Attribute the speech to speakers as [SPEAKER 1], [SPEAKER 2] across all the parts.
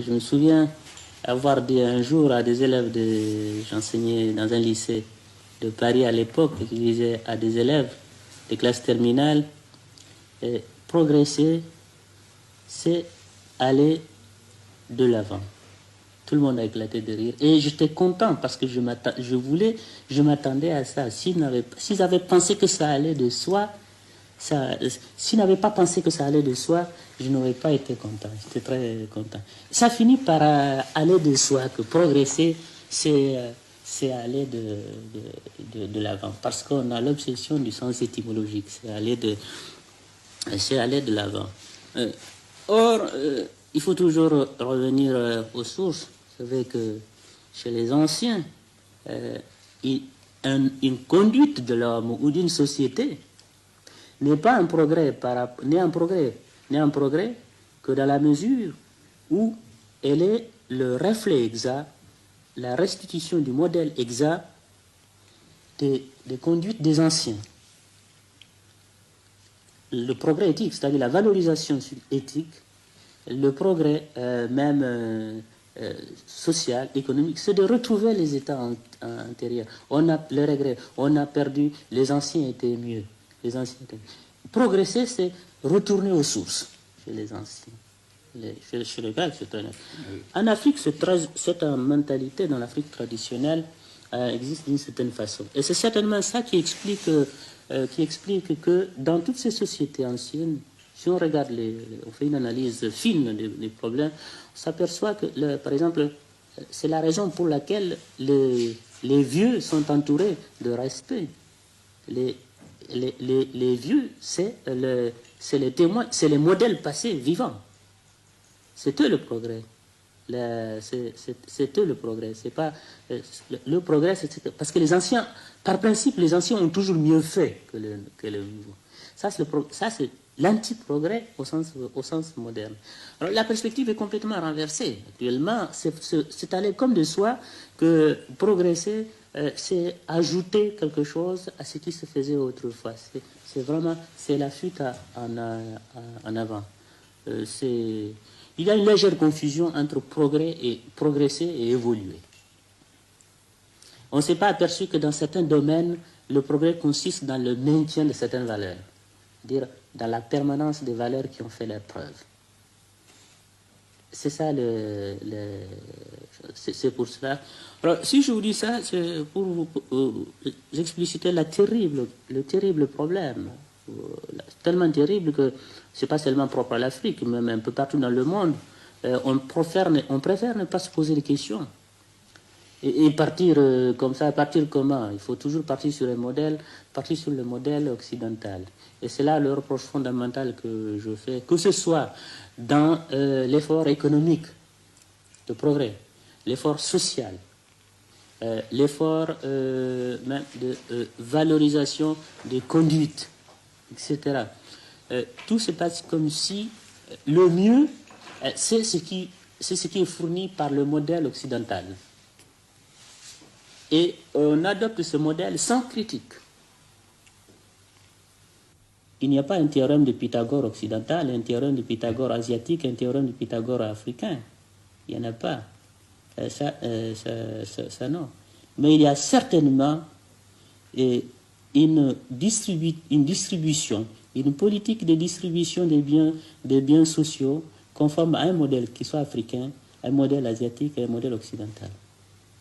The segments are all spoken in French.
[SPEAKER 1] je me souviens avoir dit un jour à des élèves, j'enseignais dans un lycée de Paris à l'époque, et je disais à des élèves de classe terminale, progresser, c'est aller de l'avant. Tout le monde a éclaté de rire. Et j'étais content parce que je m'attendais à ça. S'ils avaient pensé que ça allait de soi, s'ils n'avaient pas pensé que ça allait de soi, je n'aurais pas été content. J'étais très content. Ça finit par aller de soi, que progresser, c'est aller de l'avant. Parce qu'on a l'obsession du sens étymologique. C'est aller de l'avant. Or, il faut toujours revenir aux sources. Vous savez que chez les anciens, une conduite de l'homme ou d'une société n'est pas un progrès, n'est un progrès que dans la mesure où elle est le reflet exact, la restitution du modèle exact des conduites des anciens. Le progrès éthique, c'est-à-dire la valorisation éthique, le progrès social, économique, c'est de retrouver les états antérieurs. On a le regret, on a perdu, les anciens étaient mieux. Progresser, c'est retourner aux sources chez les anciens. Chez les Grecs, c'est très net. En Afrique, cette mentalité dans l'Afrique traditionnelle existe d'une certaine façon. Et c'est certainement ça qui explique que dans toutes ces sociétés anciennes, si on regarde, on fait une analyse fine des problèmes, on s'aperçoit que, par exemple, c'est la raison pour laquelle les vieux sont entourés de respect. Les vieux, c'est les témoins, c'est les modèles passés vivants. C'est eux le progrès. C'est eux le progrès. C'est pas le progrès, c'est parce que les anciens, par principe, les anciens ont toujours mieux fait que le nouveau. Ça, c'est l'anti-progrès au sens moderne. Alors, la perspective est complètement renversée. Actuellement, c'est aller comme de soi que progresser, c'est ajouter quelque chose à ce qui se faisait autrefois. C'est la fuite en avant. Il y a une légère confusion entre progresser et évoluer. On ne s'est pas aperçu que dans certains domaines, le progrès consiste dans le maintien de certaines valeurs, c'est-à-dire dans la permanence des valeurs qui ont fait leur preuve. C'est ça c'est pour cela. Alors, si je vous dis ça, c'est pour vous expliciter le terrible problème. Tellement terrible que c'est pas seulement propre à l'Afrique, mais même un peu partout dans le monde. On préfère ne pas se poser des questions. Et partir comme ça, partir comment? Il faut toujours partir sur le modèle occidental. Et c'est là le reproche fondamental que je fais, que ce soit dans l'effort économique de progrès, l'effort social, l'effort même de valorisation des conduites, etc. Tout se passe comme si le mieux, c'est ce qui est fourni par le modèle occidental. Et on adopte ce modèle sans critique. Il n'y a pas un théorème de Pythagore occidental, un théorème de Pythagore asiatique, un théorème de Pythagore africain. Il n'y en a pas. Ça non. Mais il y a certainement une distribution, une politique de distribution des biens sociaux conforme à un modèle qui soit africain, un modèle asiatique et un modèle occidental.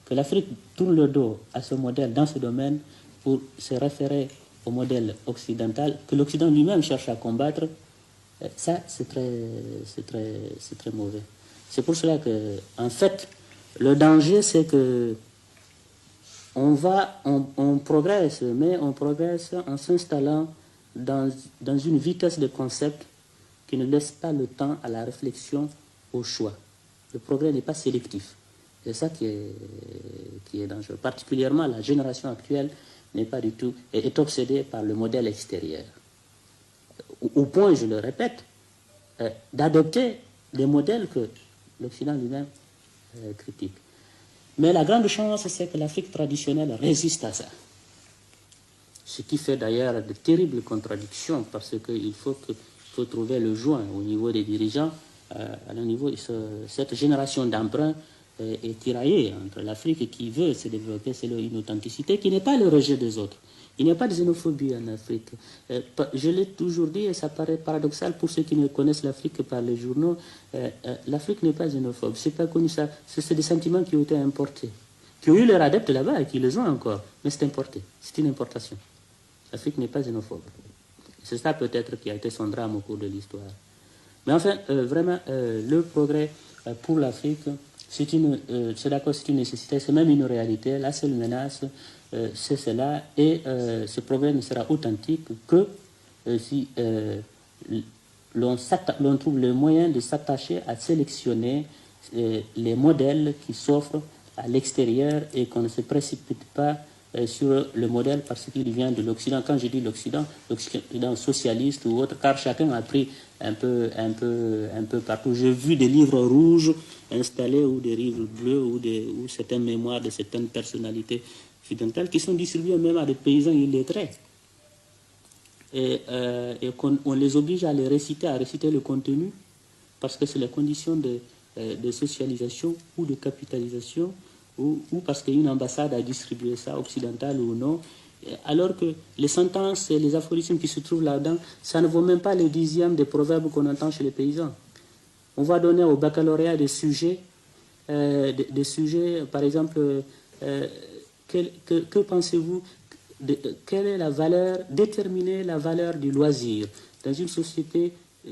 [SPEAKER 1] Que l'Afrique tourne le dos à ce modèle dans ce domaine pour se référer au modèle occidental que l'Occident lui-même cherche à combattre, ça c'est très mauvais. C'est pour cela que, en fait, le danger c'est que on progresse, mais on progresse en s'installant dans une vitesse de concept qui ne laisse pas le temps à la réflexion, au choix. Le progrès n'est pas sélectif. C'est ça qui est dangereux. Particulièrement, la génération actuelle n'est pas du tout, est obsédée par le modèle extérieur. Au point, je le répète, d'adopter des modèles que l'Occident lui-même critique. Mais la grande chance, c'est que l'Afrique traditionnelle résiste à ça. Ce qui fait d'ailleurs de terribles contradictions, parce qu'il faut trouver le joint au niveau des dirigeants à un niveau, cette génération d'emprunts est tiraillée entre l'Afrique qui veut se développer selon une authenticité qui n'est pas le rejet des autres. Il n'y a pas de xénophobie en Afrique. Je l'ai toujours dit et ça paraît paradoxal pour ceux qui ne connaissent l'Afrique que par les journaux. L'Afrique n'est pas xénophobe. C'est pas connu ça. C'est des sentiments qui ont été importés, qui ont eu leurs adeptes là-bas et qui les ont encore. Mais c'est importé. C'est une importation. L'Afrique n'est pas xénophobe. C'est ça peut-être qui a été son drame au cours de l'histoire. Mais enfin, vraiment, le progrès pour l'Afrique, c'est d'accord, c'est une nécessité, c'est même une réalité. La seule menace, c'est cela. Et ce progrès ne sera authentique que si l'on trouve le moyen de s'attacher à sélectionner les modèles qui s'offrent à l'extérieur et qu'on ne se précipite pas sur le modèle parce qu'il vient de l'Occident. Quand je dis l'Occident socialiste ou autre, car chacun a pris un peu partout. J'ai vu des livres rouges installés ou des livres bleus ou certaines mémoires de certaines personnalités occidentales qui sont distribuées même à des paysans illettrés. Et on les oblige à les réciter, à réciter le contenu parce que c'est la condition de socialisation ou de capitalisation ou parce qu'une ambassade a distribué ça, occidentale ou non, alors que les sentences et les aphorismes qui se trouvent là-dedans, ça ne vaut même pas le 10e des proverbes qu'on entend chez les paysans. On va donner au baccalauréat des sujets, par exemple, que pensez-vous, quelle est la valeur, déterminer la valeur du loisir dans une société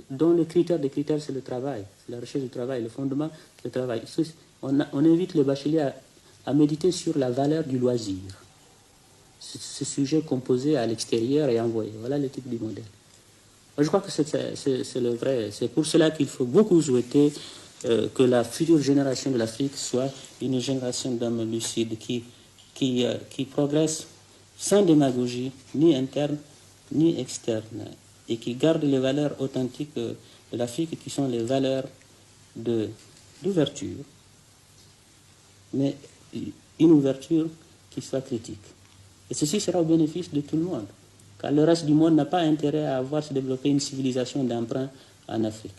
[SPEAKER 1] dont le critère des critères c'est le travail, c'est la recherche du travail, le fondement du travail. On invite les bacheliers à méditer sur la valeur du loisir. Ce sujet composé à l'extérieur et envoyé. Voilà le type du modèle. Je crois que c'est le vrai. C'est pour cela qu'il faut beaucoup souhaiter que la future génération de l'Afrique soit une génération d'hommes lucides qui progresse sans démagogie, ni interne, ni externe, et qui garde les valeurs authentiques de l'Afrique, qui sont les valeurs d'ouverture, mais une ouverture qui soit critique. Et ceci sera au bénéfice de tout le monde, car le reste du monde n'a pas intérêt à voir se développer une civilisation d'emprunt en Afrique.